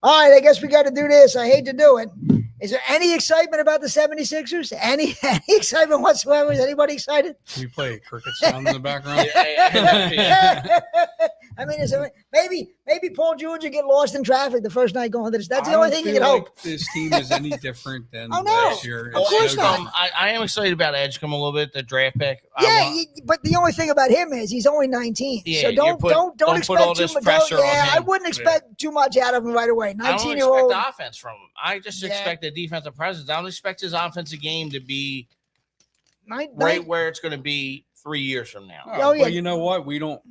All right, I guess we got to do this. I hate to do it. Is there any excitement about the 76ers? Any excitement whatsoever? Is anybody excited? Can you play cricket sound in the background? I mean, is there, maybe Paul George will get lost in traffic the first night going to this. That's the only thing you can hope. This team is any different than Oh, no. last year. Of course not. I am excited about Edgecombe a little bit, the draft pick. Yeah, but the only thing about him is he's only 19. Yeah, so don't expect put all too this much. pressure on Yeah, him. I wouldn't expect too much out of him right away. I don't 19-year-old. expect the offense from him. I just expect the defensive presence. I don't expect his offensive game to be right where it's going to be 3 years from now. Oh, yeah. But you know what? We don't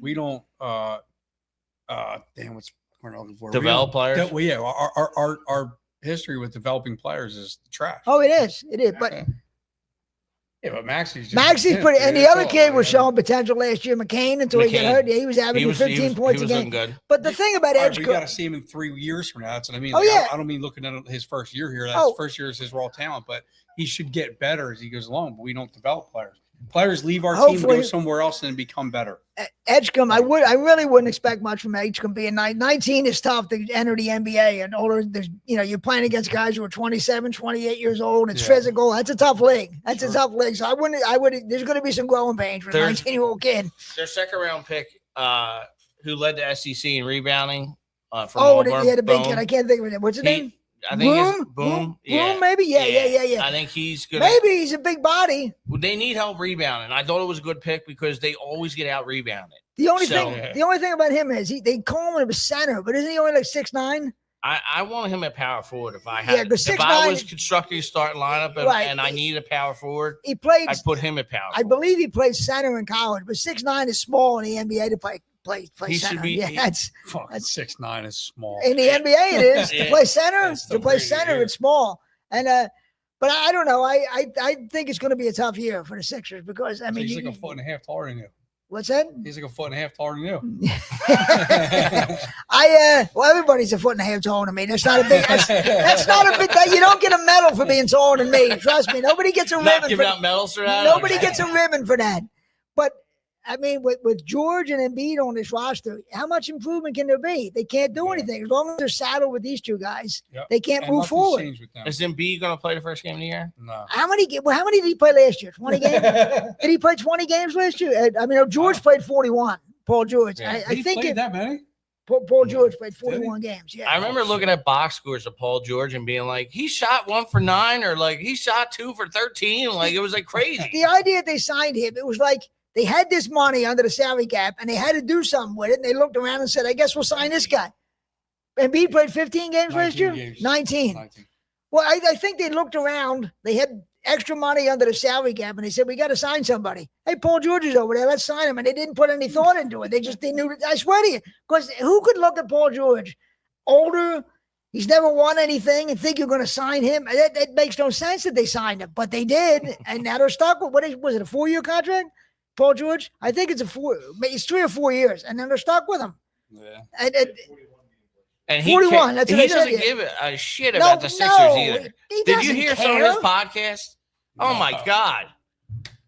damn, what's we're looking for? Develop players? Well, yeah, our history with developing players is trash. Oh, it is. It is. But Maxey's pretty, and the other kid was showing potential last year, McCain, until he got hurt. Yeah, he was averaging 15 points a game. Good. But the thing about Edge, we got to see him in 3 years from now. That's what I mean. Oh, yeah. I don't mean looking at his first year here. That's first year is his raw talent, but he should get better as he goes along. But we don't develop players. Players leave our team to go somewhere else and become better. Edgecombe, I really wouldn't expect much from Edgecombe being 19 is tough to enter the NBA and older. There's, you're playing against guys who are 27, 28 years old. It's physical. That's a tough league. That's a tough league. So I would, there's going to be some growing pains for a 19-year-old kid. Their second round pick, who led the SEC in rebounding from Auburn. The big kid. I can't think of it. What's his name? I think it's Boom. Boom, maybe? Yeah. I think he's good. Maybe he's a big body. They need help rebounding. I thought it was a good pick because they always get out rebounded. The only thing about him is they call him a center, but isn't he only like 6'9"? I want him at power forward. If I was constructing a starting lineup and I needed a power forward, I'd put him at power forward. I believe he played center in college, but 6'9" is small in the NBA to play center. Should be. That's 6'9" is small. In the NBA, it is to play center. To play center, it's small. And but I don't know. I think it's going to be a tough year for the Sixers because I mean he's like a foot and a half taller than you. What's that? He's like a foot and a half taller than you. Well, everybody's a foot and a half taller than me. That's not a big. That's not a big. You don't get a medal for being taller than me. Trust me. Nobody gets a ribbon. Not giving out medals for that. Nobody gets a ribbon for that. But I mean, with George and Embiid on this roster, how much improvement can there be? They can't do anything. As long as they're saddled with these two guys, they can't move forward. Is Embiid going to play the first game of the year? No. How many did he play last year? 20 games? Did he play 20 games last year? I mean, George played 41. Paul George. Yeah. I think that many. Paul George played 41 games. Yeah. I remember looking at box scores of Paul George and being like, he shot 1 for 9 or like he shot 2 for 13. Like it was like crazy. The idea they signed him, it was like, they had this money under the salary cap, and they had to do something with it. And they looked around and said, I guess we'll sign this guy. Embiid played 15 games last year? 19. Well, I think they looked around. They had extra money under the salary cap, and they said, we got to sign somebody. Hey, Paul George is over there. Let's sign him. And they didn't put any thought into it. They knew it. I swear to you. Because who could look at Paul George, older, he's never won anything, and think you're going to sign him? That makes no sense that they signed him. But they did, and now they're stuck with, was it, a 4-year contract? Paul George, I think it's 3 or 4 years, and then they're stuck with him. Yeah. And 41. That's what he I said. Doesn't give a shit about the Sixers either. Did you hear some of his podcasts? Oh my God!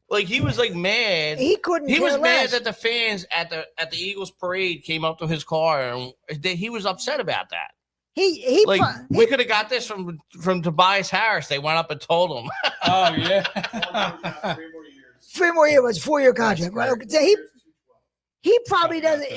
Like he was like mad. He couldn't. He was mad that the fans at the Eagles parade came up to his car, and he was upset about that. We could have got this from Tobias Harris. They went up and told him. Oh yeah. 3 more years was a 4-year contract, right? Okay. He probably doesn't.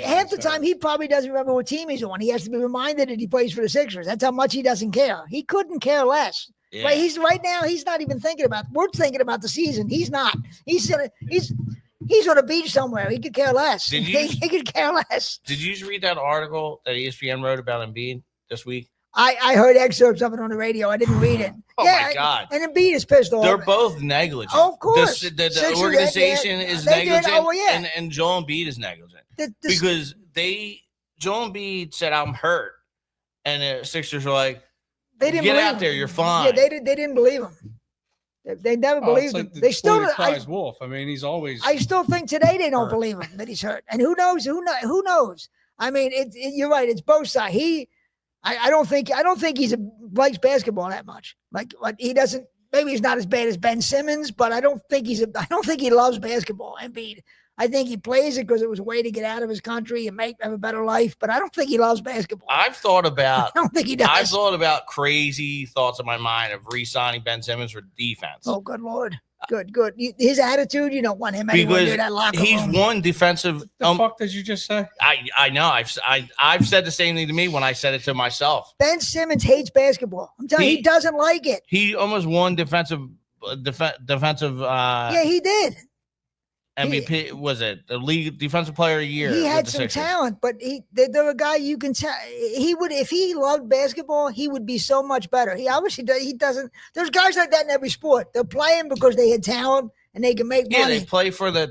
Half the time he probably doesn't remember what team he's on. He has to be reminded that he plays for the Sixers. That's how much he doesn't care. He couldn't care less. Yeah. Right now. He's not even thinking about. We're thinking about the season. He's not. He's on a beach somewhere. He could care less. He could care less. Did you read that article that ESPN wrote about Embiid this week? I heard excerpts of it on the radio. I didn't read it. My God. And Embiid is pissed off. They're both negligent. Oh, of course. The organization is negligent, and Joel Embiid is negligent. Because Joel Embiid said, I'm hurt. And the Sixers were like, they didn't get out there, you're fine. Yeah, they didn't believe him. They never believed him. They still cries wolf. I mean, he's always. I still think today they don't believe him that he's hurt. And who knows? Who knows? I mean, you're right. It's both sides. I don't think he likes basketball that much. Like he doesn't. Maybe he's not as bad as Ben Simmons, but I don't think he loves basketball. Embiid. I think he plays it because it was a way to get out of his country and have a better life. But I don't think he loves basketball. I don't think he does. I've thought about crazy thoughts in my mind of re-signing Ben Simmons for defense. Oh, good Lord. Good. His attitude, you don't want him anywhere near that locker room. He's one defensive. What the fuck did you just say? I know. I've said the same thing to me when I said it to myself. Ben Simmons hates basketball. I'm telling you, he doesn't like it. He almost won defensive. Yeah, he did. MVP was it the league defensive player of the year? He had some talent, but they're a guy you can tell he would, if he loved basketball, he would be so much better. He obviously does. He doesn't. There's guys like that in every sport. They're playing because they had talent and they can make money. Yeah, they play for the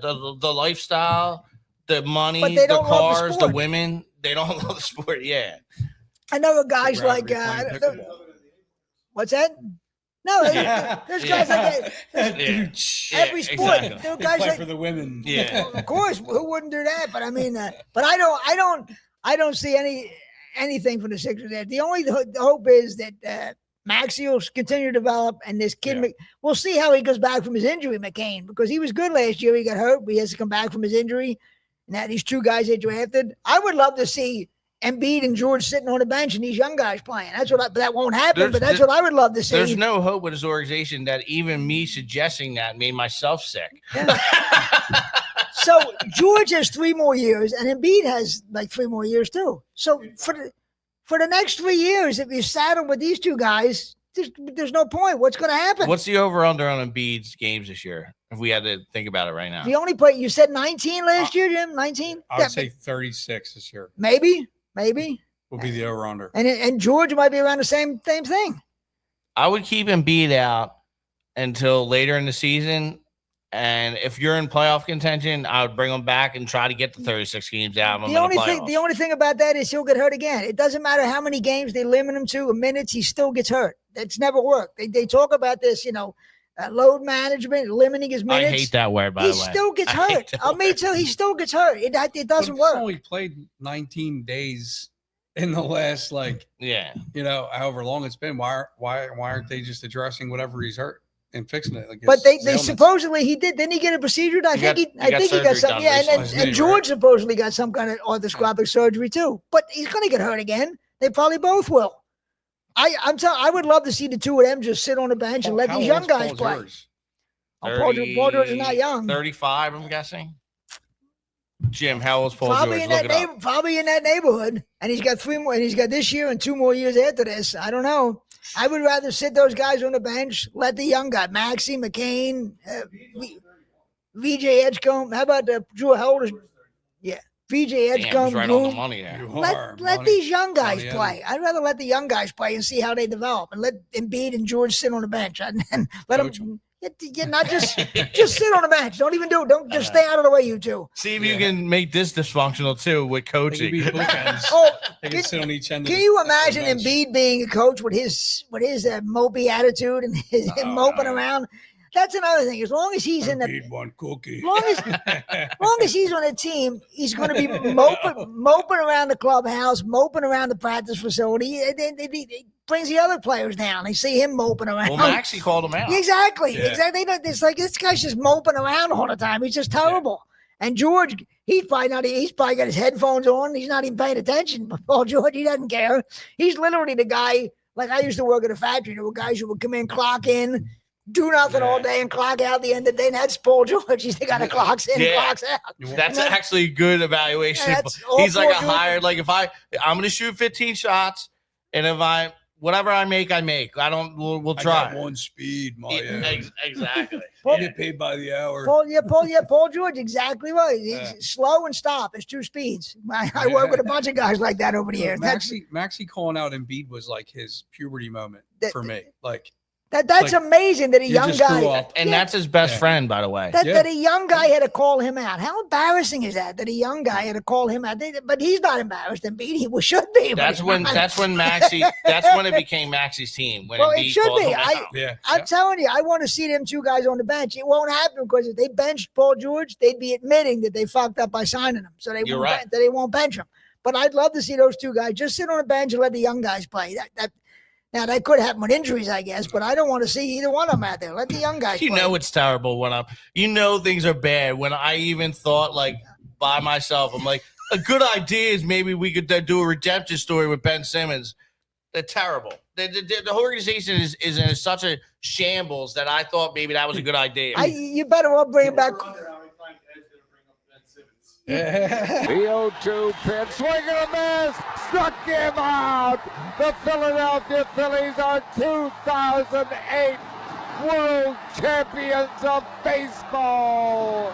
lifestyle, the money, but they don't the cars, love the women. They don't love the sport. Yeah, I know guys like what's that? No, there's guys like that. Every sport, exactly. there are guys play like for the women. Yeah, of course, who wouldn't do that? But I mean, but I don't see anything from the Sixers there. The only hope is that Maxey will continue to develop, and this kid, we'll see how he goes back from his injury, McCain, because he was good last year. He got hurt, but he has to come back from his injury. And now these two guys they drafted, I would love to see Embiid and George sitting on the bench and these young guys playing. That won't happen, but that's what I would love to see. There's no hope with this organization that even me suggesting that made myself sick. Yeah. So George has 3 more years, and Embiid has like 3 more years too. So for the next 3 years, if you saddle with these two guys, there's no point. What's going to happen? What's the over/under on Embiid's games this year? If we had to think about it right now, the only play you said 19 last year, Jim. 19. I would say 36 this year. Maybe will be the over/under. And George might be around the same thing. I would keep Embiid out until later in the season. And if you're in playoff contention, I would bring him back and try to get the 36 games out of him. The only thing about that is he'll get hurt again. It doesn't matter how many games they limit him to, minutes, he still gets hurt. That's never worked. They talk about this, load management, limiting his minutes. I hate that word, by the way. He still gets hurt. Me too. He still gets hurt. It doesn't work. He's only played 19 days in the last, however long it's been. Why aren't they just addressing whatever he's hurt and fixing it? But they supposedly he did. Didn't he get a procedure? I think he got something. Yeah, and George supposedly got some kind of arthroscopic surgery too. But he's going to get hurt again. They probably both will. I would love to see the two of them just sit on the bench and let these young guys play. Paul George is not young. 35, I'm guessing. Jim, how old's Paul probably George? Probably in that neighborhood. And he's got 3 more. And he's got this year and 2 more years after this. I don't know. I would rather sit those guys on the bench, let the young guy, Maxey, McCain, VJ Edgecombe. How about Drew? How old is? Yeah. VJ Edgecombe. Right on the money there. Let these young guys play. I'd rather let the young guys play and see how they develop, and let Embiid and George sit on the bench and let them. Not just sit on the bench. Don't even do it. Don't just stay out of the way, you two. See if you can make this dysfunctional too with coaching. They can sit on each end. Can you imagine Embiid being a coach with his mopey attitude and his moping around? That's another thing. As long as he's in the one cookie, long as he's on a team, he's going to be moping around the clubhouse, moping around the practice facility. It brings the other players down. They see him moping around. Well, Maxey called him out. Exactly. It's like this guy's just moping around all the time. He's just terrible. Yeah. And George, he's probably got his headphones on. He's not even paying attention. But Paul George, he doesn't care. He's literally the guy. Like I used to work at a factory. There were guys who would come in, clock in, do nothing all day and clock out at the end of the day. And that's Paul George. He's the guy that clocks in, clocks out. That's actually good evaluation. He's like a hired, like if I'm going to shoot 15 shots, and if whatever I make. We'll try. I got 1 speed, exactly. You get paid by the hour. Paul George, exactly right. He's slow and stop. It's 2 speeds. I work with a bunch of guys like that over the years. Maxey calling out Embiid was like his puberty moment for me. That's amazing that a young guy, and that's his best friend, by the way. That a young guy had to call him out. How embarrassing is that? That a young guy had to call him out. But he's not embarrassed. Embiid, he should be. That's when Maxey. That's when it became Maxey's team. When Embiid it should be. I'm telling you, I want to see them 2 guys on the bench. It won't happen because if they benched Paul George, they'd be admitting that they fucked up by signing him. So they won't bench him. But I'd love to see those 2 guys just sit on the bench and let the young guys play. Now, that could happen with injuries, I guess, but I don't want to see either one of them out there. Let the young guys play. You know it's terrible when things are bad. When I even thought, like, by myself, I'm like, a good idea is maybe we could do a redemption story with Ben Simmons. They're terrible. The whole organization is in such a shambles that I thought maybe that was a good idea. You better all bring back. The 0-2 pitch, swing and a miss, struck him out. The Philadelphia Phillies are 2008 World Champions of Baseball.